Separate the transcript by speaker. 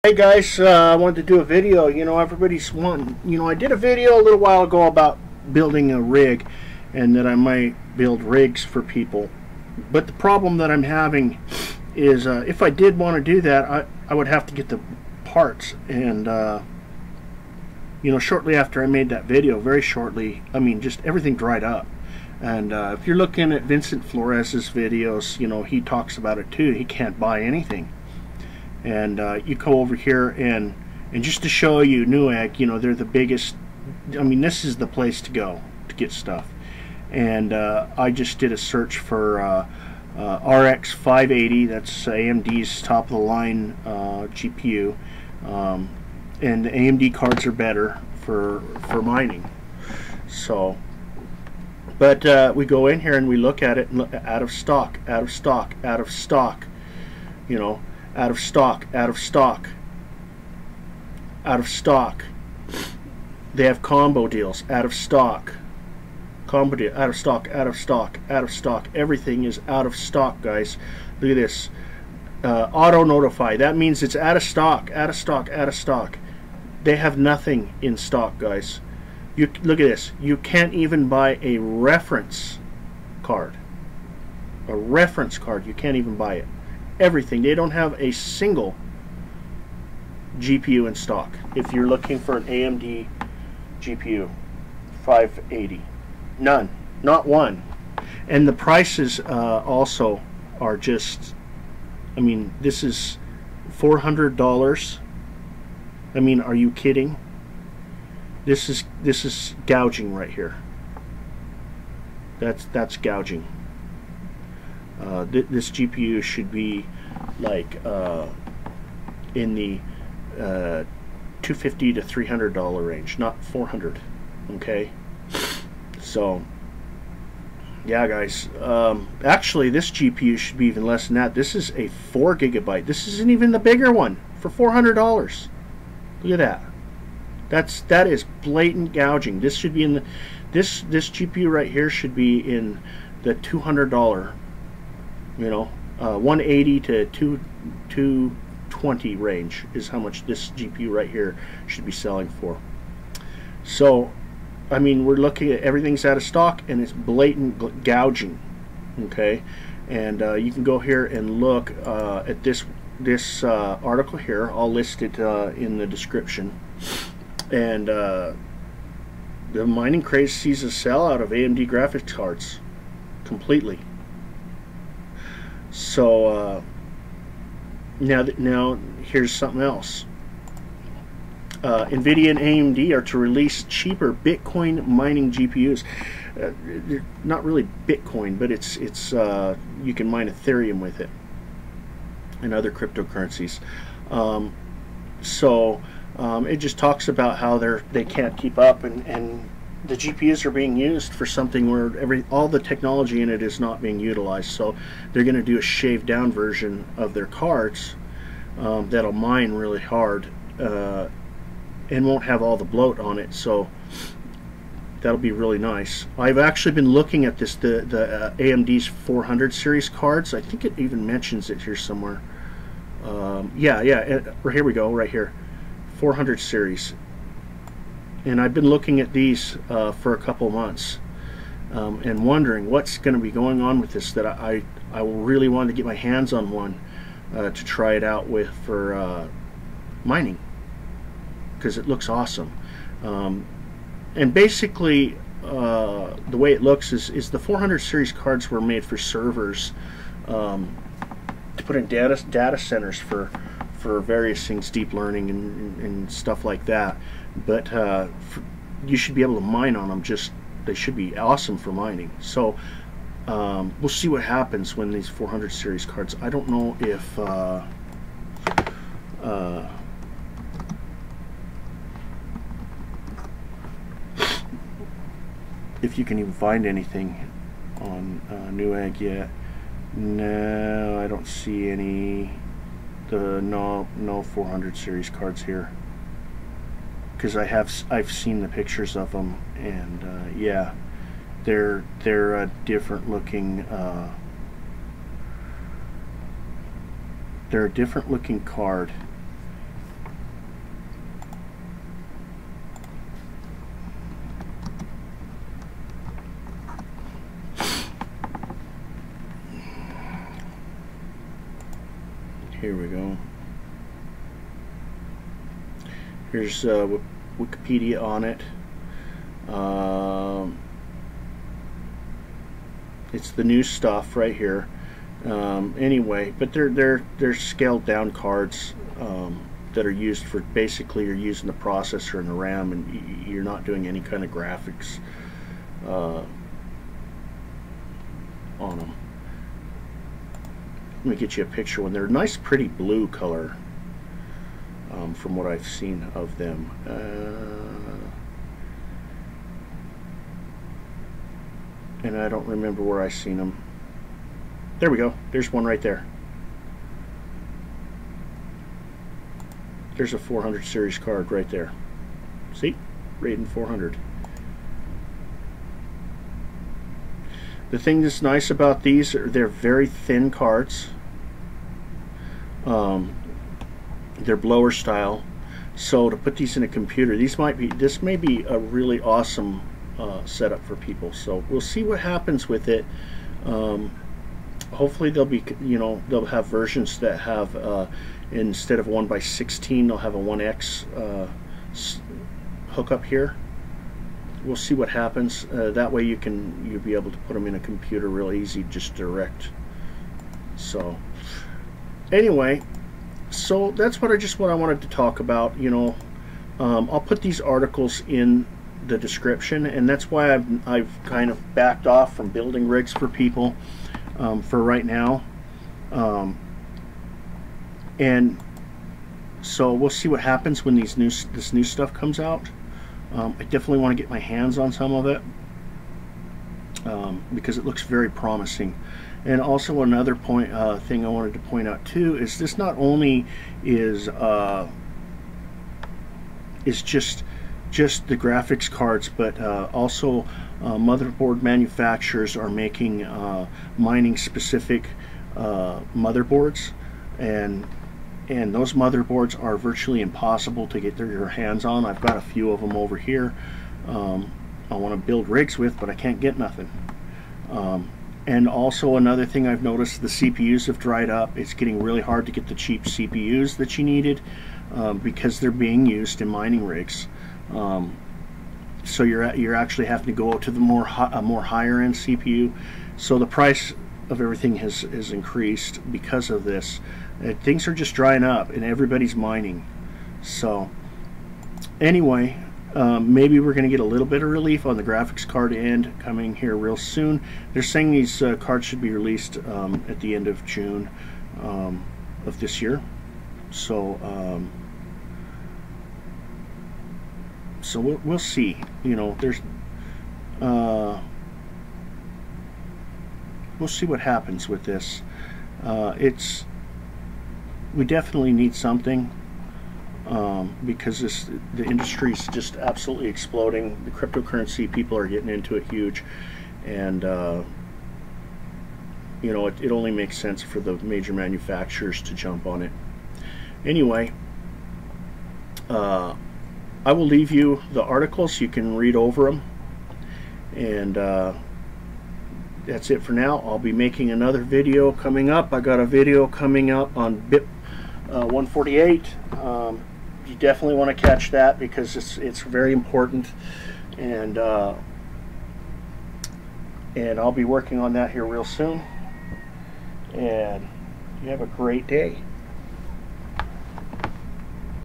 Speaker 1: Hey guys, I wanted to do a video. Everybody's wanting, I did a video a little while ago about building a rig and that I might build rigs for people. But the problem that I'm having is if I did want to do that, I would have to get the parts. And, shortly after I made that video, very shortly, just everything dried up. And if you're looking at Vincent Flores's videos, he talks about it too. He can't buy anything. And you go over here and just to show you Newegg, they're the biggest. This is the place to go to get stuff. And I just did a search for RX 580. That's AMD's top of the line GPU, and the AMD cards are better for mining. So, but we go in here and we look at it and look, out of stock, out of stock, out of stock. Out of stock, out of stock, out of stock. They have combo deals, out of stock. Combo deal, out of stock, out of stock, out of stock. Everything is out of stock, guys. Look at this. Auto notify. That means it's out of stock, out of stock, out of stock. They have nothing in stock, guys. Look at this. You can't even buy a reference card. A reference card, you can't even buy it. Everything. They don't have a single GPU in stock. If you're looking for an AMD GPU 580, none, not one. And the prices also are just, this is $400. Are you kidding? This is gouging right here. That's gouging. This GPU should be like in the $250 to $300 range, not $400. Okay, so yeah, guys. Actually, this GPU should be even less than that. This is a 4 GB. This isn't even the bigger one for $400. Look at that. That is blatant gouging. This should be in the this GPU right here should be in the $200. 180 to 220 range is how much this GPU right here should be selling for. So, we're looking at everything's out of stock and it's blatant gouging. Okay, and you can go here and look at this article here. I'll list it in the description. And the mining craze sees a sellout of AMD graphics cards completely. So now here's something else. NVIDIA and AMD are to release cheaper Bitcoin mining GPUs. They're not really Bitcoin, but it's you can mine Ethereum with it and other cryptocurrencies. It just talks about how they can't keep up, and the GPUs are being used for something where all the technology in it is not being utilized. So they're going to do a shaved down version of their cards that'll mine really hard and won't have all the bloat on it. So that'll be really nice. I've actually been looking at this, the AMD's 400 series cards. I think it even mentions it here somewhere. Yeah, here we go, right here, 400 series. And I've been looking at these for a couple months and wondering what's going to be going on with this, that I really wanted to get my hands on one to try it out with for mining, because it looks awesome. And basically the way it looks is the 400 series cards were made for servers to put in data centers for various things, deep learning and stuff like that. But you should be able to mine on them. They should be awesome for mining. So we'll see what happens when these 400 series cards. I don't know if you can even find anything on Newegg yet. No, I don't see any. No 400 series cards here, because I've seen the pictures of them, and yeah, they're a different looking They're a different looking card. Here we go. Here's Wikipedia on it. It's the new stuff right here. Anyway, but they're scaled down cards that are used for, basically you're using the processor and the RAM, and you're not doing any kind of graphics on them. Let me get you a picture when they're nice, pretty blue color. From what I've seen of them. And I don't remember where I seen them. There we go. There's one right there. There's a 400 series card right there. See? Rating 400. The thing that's nice about these, they're very thin cards. They're blower style, so to put these in a computer, this may be a really awesome setup for people. So we'll see what happens with it. Hopefully they'll be, they'll have versions that have instead of 1x16, they'll have a 1x hookup here. We'll see what happens. That way you'll be able to put them in a computer real easy, just direct. So anyway. So that's what I wanted to talk about. I'll put these articles in the description, and that's why I've kind of backed off from building rigs for people for right now. And so we'll see what happens when this new stuff comes out. I definitely want to get my hands on some of it because it looks very promising. And also another thing I wanted to point out too is this not only is just the graphics cards, but also motherboard manufacturers are making mining specific motherboards, and those motherboards are virtually impossible to get your hands on. I've got a few of them over here I want to build rigs with, but I can't get nothing. And also another thing I've noticed, the CPUs have dried up. It's getting really hard to get the cheap CPUs that you needed because they're being used in mining rigs. So you're actually having to go to the more higher end CPU. So the price of everything has increased because of this. Things are just drying up, and everybody's mining. So anyway. Maybe we're going to get a little bit of relief on the graphics card end coming here real soon. They're saying these cards should be released at the end of June of this year. So so we'll see. There's we'll see what happens with this. We definitely need something. Because the industry is just absolutely exploding. The cryptocurrency people are getting into it huge, and it only makes sense for the major manufacturers to jump on it. Anyway, I will leave you the articles. You can read over them, and that's it for now. I'll be making another video coming up. I got a video coming up on BIP 148. You definitely want to catch that because it's very important, and I'll be working on that here real soon. And you have a great day.